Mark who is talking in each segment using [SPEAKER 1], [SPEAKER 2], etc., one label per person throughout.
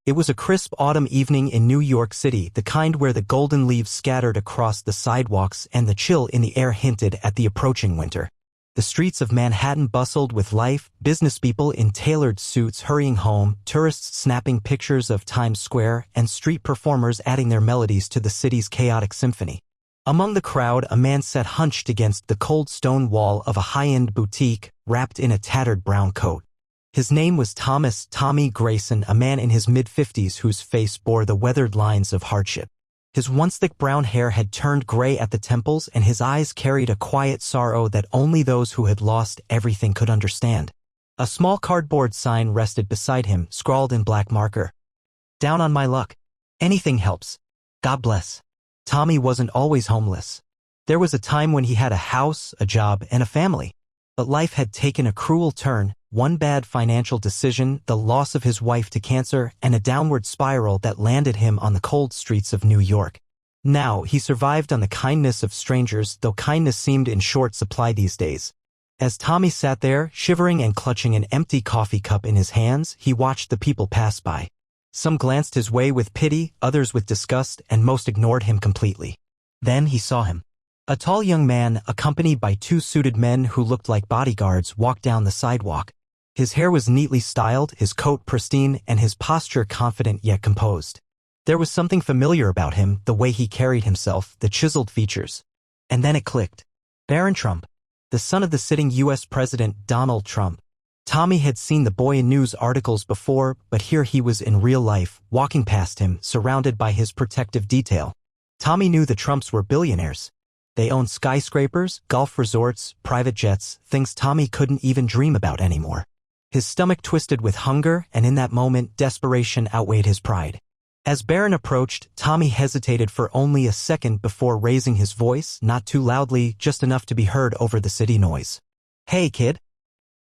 [SPEAKER 1] It was a crisp autumn evening in New York City, the kind where the golden leaves scattered across the sidewalks and the chill in the air hinted at the approaching winter. The streets of Manhattan bustled with life, businesspeople in tailored suits hurrying home, tourists snapping pictures of Times Square, and street performers adding their melodies to the city's chaotic symphony. Among the crowd, a man sat hunched against the cold stone wall of a high-end boutique, wrapped in a tattered brown coat. His name was Tommy Grayson, a man in his mid-50s whose face bore the weathered lines of hardship. His once thick brown hair had turned gray at the temples, and his eyes carried a quiet sorrow that only those who had lost everything could understand. A small cardboard sign rested beside him, scrawled in black marker. "Down on my luck. Anything helps. God bless." Tommy wasn't always homeless. There was a time when he had a house, a job, and a family. But life had taken a cruel turn, one bad financial decision, the loss of his wife to cancer, and a downward spiral that landed him on the cold streets of New York. Now, he survived on the kindness of strangers, though kindness seemed in short supply these days. As Tommy sat there, shivering and clutching an empty coffee cup in his hands, he watched the people pass by. Some glanced his way with pity, others with disgust, and most ignored him completely. Then he saw him. A tall young man, accompanied by two suited men who looked like bodyguards, walked down the sidewalk. His hair was neatly styled, his coat pristine, and his posture confident yet composed. There was something familiar about him, the way he carried himself, the chiseled features. And then it clicked. Barron Trump, the son of the sitting U.S. President Donald Trump. Tommy had seen the boy in news articles before, but here he was in real life, walking past him, surrounded by his protective detail. Tommy knew the Trumps were billionaires. They owned skyscrapers, golf resorts, private jets, things Tommy couldn't even dream about anymore. His stomach twisted with hunger, and in that moment, desperation outweighed his pride. As Barron approached, Tommy hesitated for only a second before raising his voice, not too loudly, just enough to be heard over the city noise. "Hey, kid.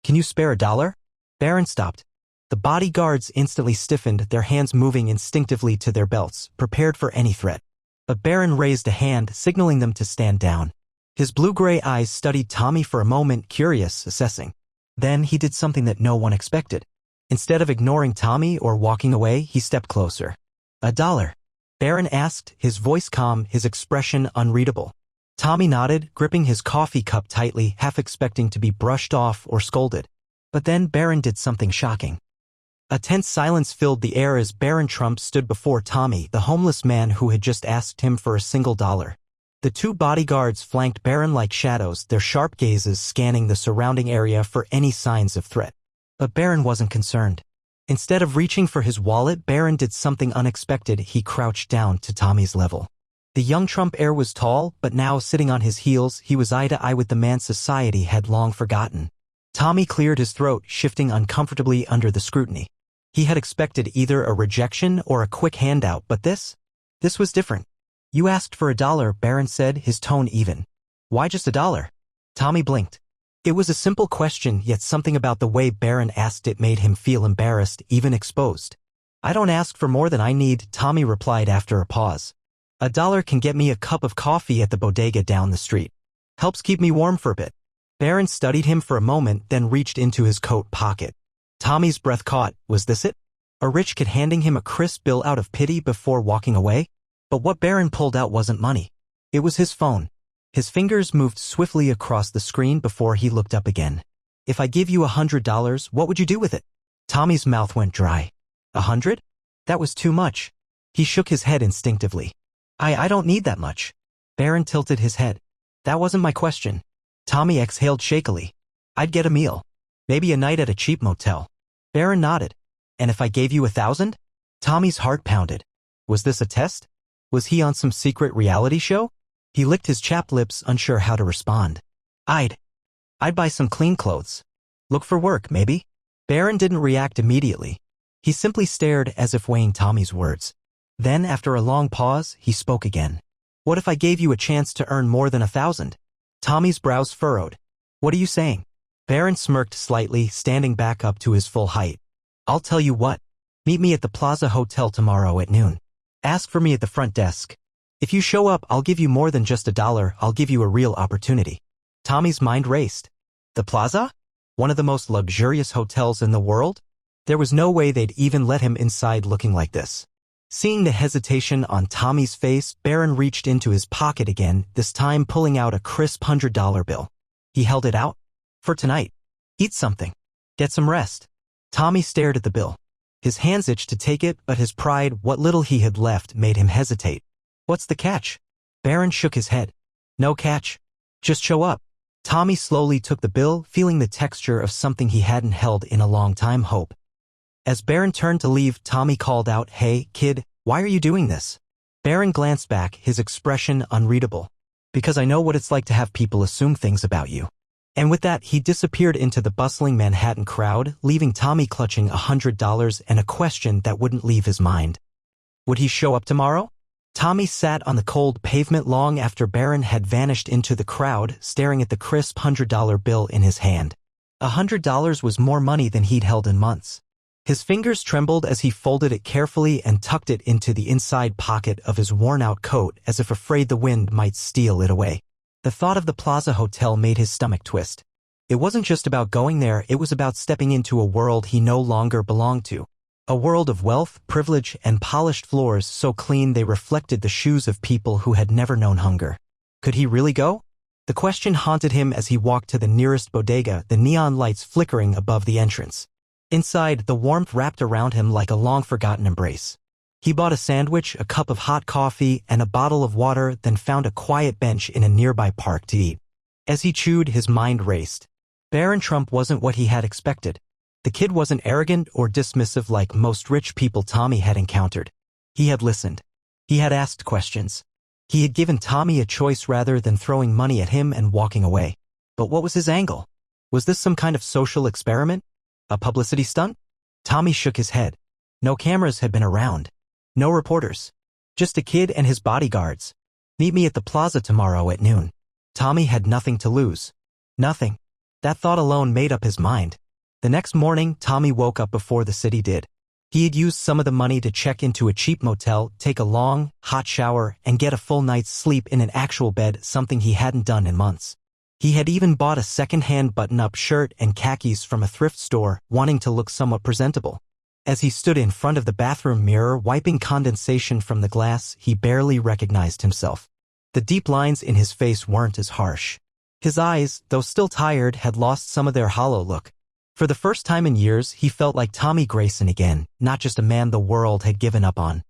[SPEAKER 1] Can you spare $1?" Barron stopped. The bodyguards instantly stiffened, their hands moving instinctively to their belts, prepared for any threat. But Barron raised a hand, signaling them to stand down. His blue-gray eyes studied Tommy for a moment, curious, assessing. Then he did something that no one expected. Instead of ignoring Tommy or walking away, he stepped closer. $1? Barron asked, his voice calm, his expression unreadable. Tommy nodded, gripping his coffee cup tightly, half expecting to be brushed off or scolded. But then Barron did something shocking. A tense silence filled the air as Barron Trump stood before Tommy, the homeless man who had just asked him for a single dollar. The two bodyguards flanked Barron like shadows, their sharp gazes scanning the surrounding area for any signs of threat. But Barron wasn't concerned. Instead of reaching for his wallet, Barron did something unexpected. He crouched down to Tommy's level. The young Trump heir was tall, but now, sitting on his heels, he was eye to eye with the man society had long forgotten. Tommy cleared his throat, shifting uncomfortably under the scrutiny. He had expected either a rejection or a quick handout, but this was different. "You asked for $1, Barron said, his tone even. "Why just $1? Tommy blinked. It was a simple question, yet something about the way Barron asked it made him feel embarrassed, even exposed. "I don't ask for more than I need," Tommy replied after a pause. $1 can get me a cup of coffee at the bodega down the street. Helps keep me warm for a bit." Barron studied him for a moment, then reached into his coat pocket. Tommy's breath caught. Was this it? A rich kid handing him a crisp bill out of pity before walking away? But what Barron pulled out wasn't money. It was his phone. His fingers moved swiftly across the screen before he looked up again. "If I give you $100, what would you do with it?" Tommy's mouth went dry. 100? That was too much. He shook his head instinctively. I don't need that much." Barron tilted his head. "That wasn't my question." Tommy exhaled shakily. "I'd get a meal. Maybe a night at a cheap motel." Barron nodded. "And if I gave you 1,000? Tommy's heart pounded. Was this a test? Was he on some secret reality show? He licked his chapped lips, unsure how to respond. I'd buy some clean clothes. Look for work, maybe." Barron didn't react immediately. He simply stared as if weighing Tommy's words. Then, after a long pause, he spoke again. "What if I gave you a chance to earn more than 1,000? Tommy's brows furrowed. "What are you saying?" Barron smirked slightly, standing back up to his full height. "I'll tell you what. Meet me at the Plaza Hotel tomorrow at noon. Ask for me at the front desk. If you show up, I'll give you more than just $1. I'll give you a real opportunity." Tommy's mind raced. The Plaza? One of the most luxurious hotels in the world? There was no way they'd even let him inside looking like this. Seeing the hesitation on Tommy's face, Barron reached into his pocket again, this time pulling out a crisp $100 bill. He held it out. For tonight. Eat something. Get some rest. Tommy stared at the bill. His hands itched to take it, but his pride, what little he had left, made him hesitate. What's the catch? Barron shook his head. No catch. Just show up. Tommy slowly took the bill, feeling the texture of something he hadn't held in a long time. Hope. As Barron turned to leave, Tommy called out, Hey, kid, why are you doing this? Barron glanced back, his expression unreadable. Because I know what it's like to have people assume things about you. And with that, he disappeared into the bustling Manhattan crowd, leaving Tommy clutching $100 and a question that wouldn't leave his mind. Would he show up tomorrow? Tommy sat on the cold pavement long after Barron had vanished into the crowd, staring at the crisp $100 bill in his hand. $100 was more money than he'd held in months. His fingers trembled as he folded it carefully and tucked it into the inside pocket of his worn-out coat as if afraid the wind might steal it away. The thought of the Plaza Hotel made his stomach twist. It wasn't just about going there, it was about stepping into a world he no longer belonged to. A world of wealth, privilege, and polished floors so clean they reflected the shoes of people who had never known hunger. Could he really go? The question haunted him as he walked to the nearest bodega, the neon lights flickering above the entrance. Inside, the warmth wrapped around him like a long-forgotten embrace. He bought a sandwich, a cup of hot coffee, and a bottle of water, then found a quiet bench in a nearby park to eat. As he chewed, his mind raced. Barron Trump wasn't what he had expected. The kid wasn't arrogant or dismissive like most rich people Tommy had encountered. He had listened. He had asked questions. He had given Tommy a choice rather than throwing money at him and walking away. But what was his angle? Was this some kind of social experiment? A publicity stunt? Tommy shook his head. No cameras had been around. No reporters. Just a kid and his bodyguards. Meet me at the plaza tomorrow at noon. Tommy had nothing to lose. Nothing. That thought alone made up his mind. The next morning, Tommy woke up before the city did. He had used some of the money to check into a cheap motel, take a long, hot shower, and get a full night's sleep in an actual bed, something he hadn't done in months. He had even bought a second-hand button-up shirt and khakis from a thrift store, wanting to look somewhat presentable. As he stood in front of the bathroom mirror, wiping condensation from the glass, he barely recognized himself. The deep lines in his face weren't as harsh. His eyes, though still tired, had lost some of their hollow look. For the first time in years, he felt like Tommy Grayson again, not just a man the world had given up on.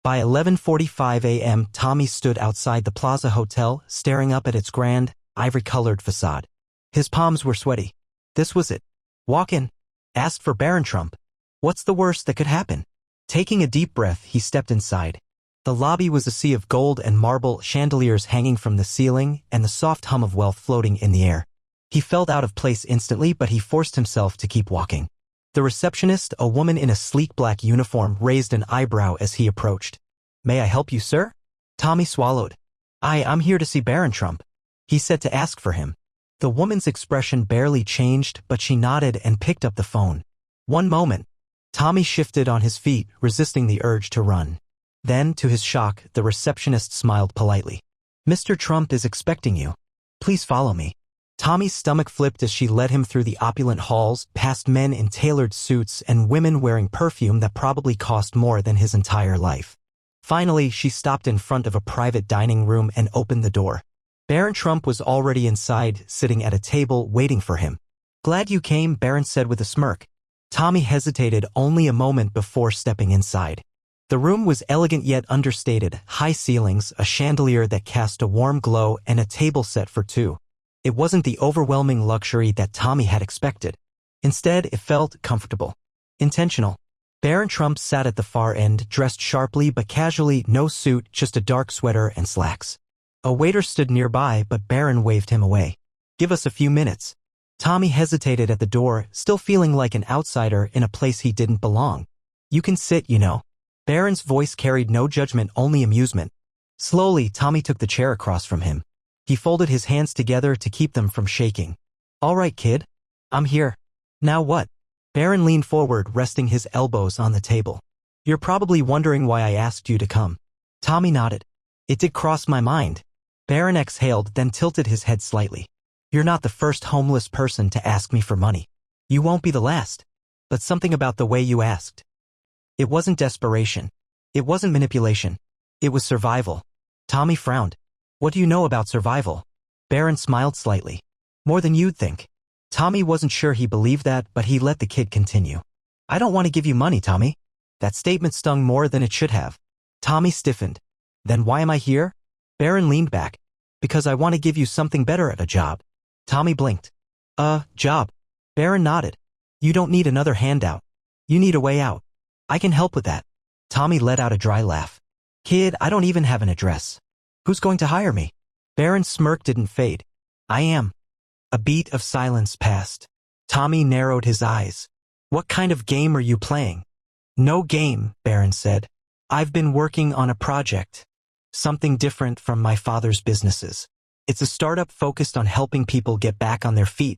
[SPEAKER 1] By 11:45 a.m., Tommy stood outside the Plaza Hotel, staring up at its grand, ivory-colored facade. His palms were sweaty. This was it. Walk in. Asked for Barron Trump. What's the worst that could happen? Taking a deep breath, he stepped inside. The lobby was a sea of gold and marble, chandeliers hanging from the ceiling, and the soft hum of wealth floating in the air. He felt out of place instantly, but he forced himself to keep walking. The receptionist, a woman in a sleek black uniform, raised an eyebrow as he approached. May I help you, sir? Tommy swallowed. I'm here to see Barron Trump. He said to ask for him. The woman's expression barely changed, but she nodded and picked up the phone. One moment. Tommy shifted on his feet, resisting the urge to run. Then, to his shock, the receptionist smiled politely. Mr. Trump is expecting you. Please follow me. Tommy's stomach flipped as she led him through the opulent halls, past men in tailored suits and women wearing perfume that probably cost more than his entire life. Finally, she stopped in front of a private dining room and opened the door. Barron Trump was already inside, sitting at a table, waiting for him. Glad you came, Barron said with a smirk. Tommy hesitated only a moment before stepping inside. The room was elegant yet understated, high ceilings, a chandelier that cast a warm glow, and a table set for two. It wasn't the overwhelming luxury that Tommy had expected. Instead, it felt comfortable. Intentional. Barron Trump sat at the far end, dressed sharply but casually, no suit, just a dark sweater and slacks. A waiter stood nearby, but Barron waved him away. Give us a few minutes. Tommy hesitated at the door, still feeling like an outsider in a place he didn't belong. You can sit, you know. Barron's voice carried no judgment, only amusement. Slowly, Tommy took the chair across from him. He folded his hands together to keep them from shaking. All right, kid. I'm here. Now what? Barron leaned forward, resting his elbows on the table. You're probably wondering why I asked you to come. Tommy nodded. It did cross my mind. Barron exhaled, then tilted his head slightly. You're not the first homeless person to ask me for money. You won't be the last. but something about the way you asked. It wasn't desperation. It wasn't manipulation. It was survival. Tommy frowned. What do you know about survival? Barron smiled slightly. More than you'd think. Tommy wasn't sure he believed that, but he let the kid continue. I don't want to give you money, Tommy. That statement stung more than it should have. Tommy stiffened. Then why am I here? Barron leaned back. Because I want to give you something better at a job. Tommy blinked. Job. Barron nodded. You don't need another handout. You need a way out. I can help with that. Tommy let out a dry laugh. Kid, I don't even have an address. Who's going to hire me? Barron's smirk didn't fade. I am. A beat of silence passed. Tommy narrowed his eyes. What kind of game are you playing? No game, Barron said. I've been working on a project. Something different from my father's businesses. It's a startup focused on helping people get back on their feet,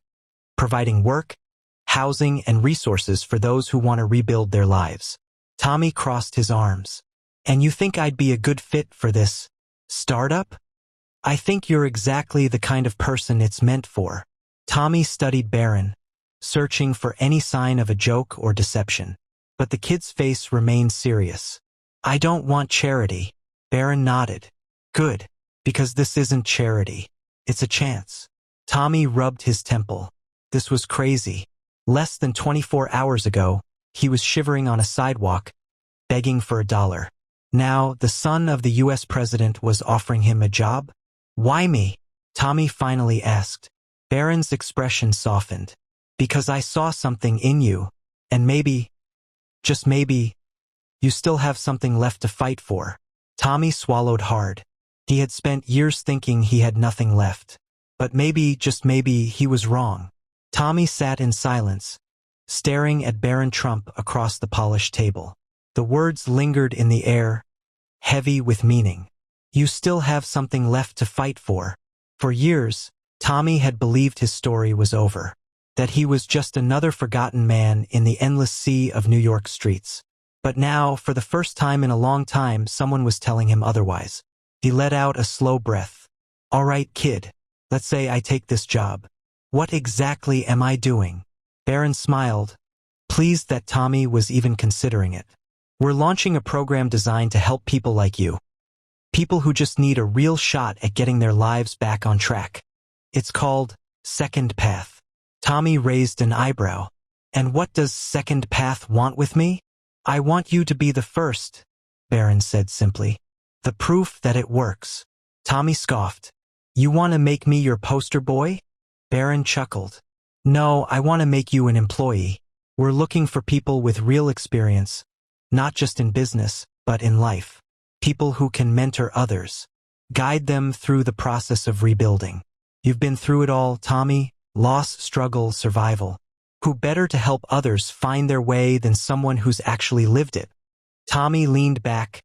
[SPEAKER 1] providing work, housing, and resources for those who want to rebuild their lives. Tommy crossed his arms. And you think I'd be a good fit for this startup? I think you're exactly the kind of person it's meant for. Tommy studied Barron, searching for any sign of a joke or deception. But the kid's face remained serious. I don't want charity. Barron nodded. Good, because this isn't charity. It's a chance. Tommy rubbed his temple. This was crazy. Less than 24 hours ago, he was shivering on a sidewalk, begging for $1. Now, the son of the U.S. president was offering him a job? Why me? Tommy finally asked. Barron's expression softened. Because I saw something in you, and maybe, just maybe, you still have something left to fight for. Tommy swallowed hard. He had spent years thinking he had nothing left. But maybe, just maybe, he was wrong. Tommy sat in silence, staring at Barron Trump across the polished table. The words lingered in the air, heavy with meaning. You still have something left to fight for. For years, Tommy had believed his story was over, that he was just another forgotten man in the endless sea of New York streets. But now, for the first time in a long time, someone was telling him otherwise. He let out a slow breath. All right, kid. Let's say I take this job. What exactly am I doing? Barron smiled, pleased that Tommy was even considering it. We're launching a program designed to help people like you. People who just need a real shot at getting their lives back on track. It's called Second Path. Tommy raised an eyebrow. And what does Second Path want with me? I want you to be the first, Barron said simply. The proof that it works. Tommy scoffed. You want to make me your poster boy? Barron chuckled. No, I want to make you an employee. We're looking for people with real experience, not just in business, but in life. People who can mentor others, guide them through the process of rebuilding. You've been through it all, Tommy. Loss, struggle, survival. Who better to help others find their way than someone who's actually lived it? Tommy leaned back,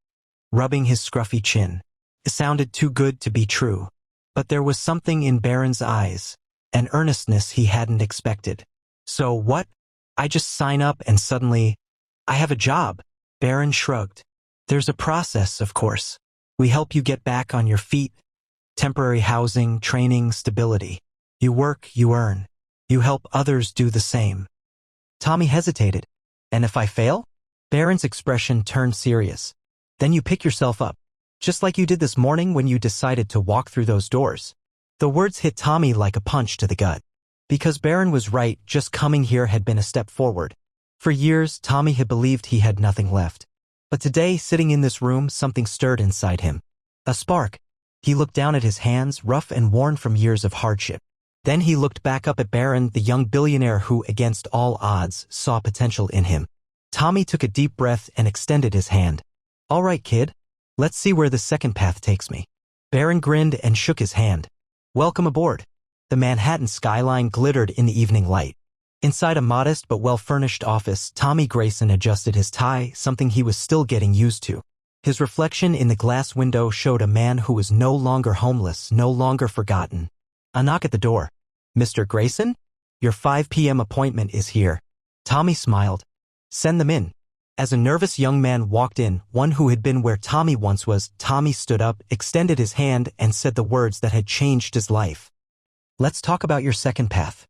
[SPEAKER 1] rubbing his scruffy chin. It sounded too good to be true. But there was something in Barron's eyes, an earnestness he hadn't expected. So what? I just sign up and suddenly, I have a job. Barron shrugged. There's a process, of course. We help you get back on your feet. Temporary housing, training, stability. You work, you earn. You help others do the same. Tommy hesitated. And if I fail? Barron's expression turned serious. Then you pick yourself up. Just like you did this morning when you decided to walk through those doors. The words hit Tommy like a punch to the gut. Because Barron was right, just coming here had been a step forward. For years, Tommy had believed he had nothing left. But today, sitting in this room, something stirred inside him. A spark. He looked down at his hands, rough and worn from years of hardship. Then he looked back up at Barron, the young billionaire who, against all odds, saw potential in him. Tommy took a deep breath and extended his hand. All right, kid. Let's see where the second path takes me. Barron grinned and shook his hand. Welcome aboard. The Manhattan skyline glittered in the evening light. Inside a modest but well-furnished office, Tommy Grayson adjusted his tie, something he was still getting used to. His reflection in the glass window showed a man who was no longer homeless, no longer forgotten. A knock at the door. Mr. Grayson? Your 5 p.m. appointment is here. Tommy smiled. Send them in. As a nervous young man walked in, one who had been where Tommy once was, Tommy stood up, extended his hand, and said the words that had changed his life. Let's talk about your second path.